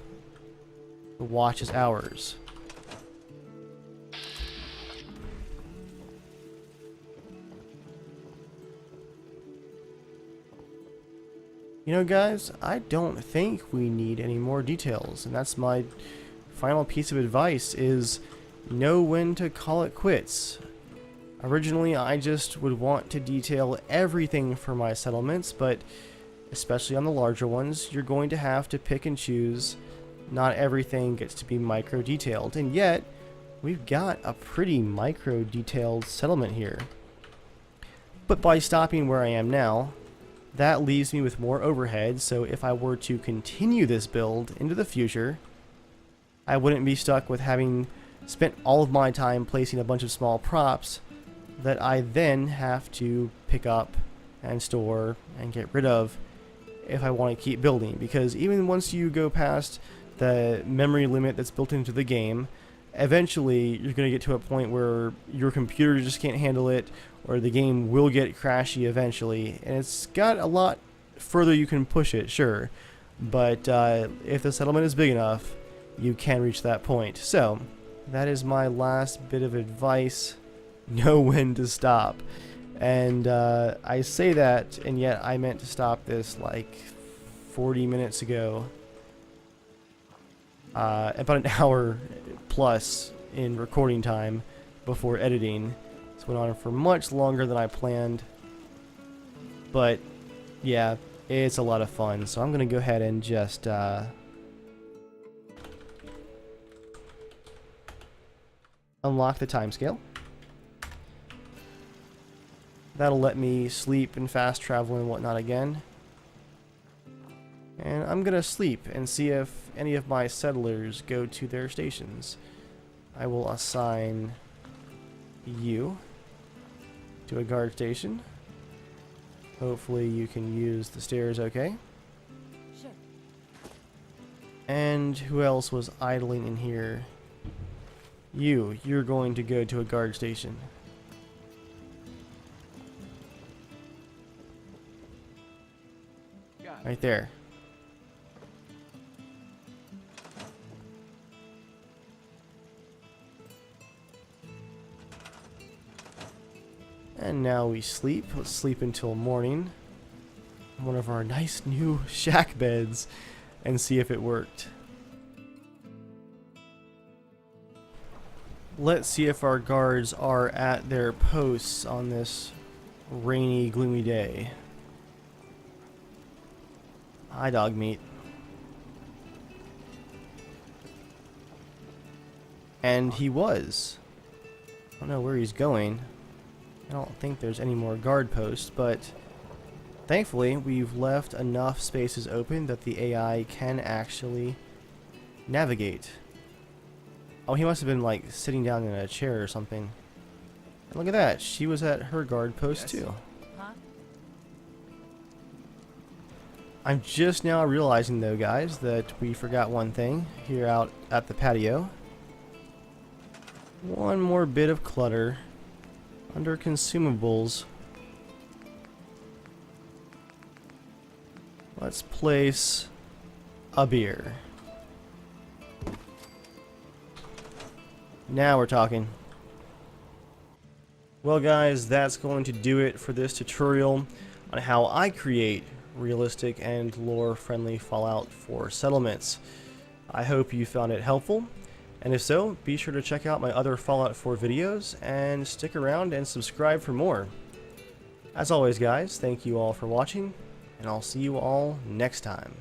the watch's hours. You know, guys, I don't think we need any more details, and that's my final piece of advice, is know when to call it quits. Originally, I just would want to detail everything for my settlements, but especially on the larger ones, you're going to have to pick and choose. Not everything gets to be micro detailed, and yet we've got a pretty micro detailed settlement here. But by stopping where I am now, that leaves me with more overhead, so if I were to continue this build into the future, I wouldn't be stuck with having spent all of my time placing a bunch of small props that I then have to pick up and store and get rid of if I want to keep building. Because even once you go past the memory limit that's built into the game, eventually you're going to get to a point where your computer just can't handle it, or the game will get crashy eventually. And it's got a lot further you can push it, sure, but if the settlement is big enough, you can reach that point. So that is my last bit of advice. Know when to stop. And I say that, and yet I meant to stop this like 40 minutes ago. About an hour plus in recording time before editing. This went on for much longer than I planned. But yeah, it's a lot of fun. So I'm going to go ahead and just unlock the timescale. That'll let me sleep and fast travel and whatnot again. And I'm gonna sleep and see if any of my settlers go to their stations. I will assign you to a guard station. Hopefully you can use the stairs okay. Sure. And who else was idling in here? You're going to go to a guard station. Right there. And now we sleep. Let's sleep until morning. One of our nice new shack beds and see if it worked. Let's see if our guards are at their posts on this rainy, gloomy day. Hi, dog meat. And he was. I don't know where he's going. I don't think there's any more guard posts, but thankfully we've left enough spaces open that the AI can actually navigate. Oh, he must have been like sitting down in a chair or something. And look at that, she was at her guard post too. Huh? I'm just now realizing though, guys, that we forgot one thing here out at the patio. One more bit of clutter under consumables. Let's place a beer. Now we're talking. Well guys, that's going to do it for this tutorial. on how I create realistic and lore-friendly Fallout 4 settlements. I hope you found it helpful, and if so, be sure to check out my other Fallout 4 videos, and stick around and subscribe for more. As always guys, thank you all for watching, and I'll see you all next time.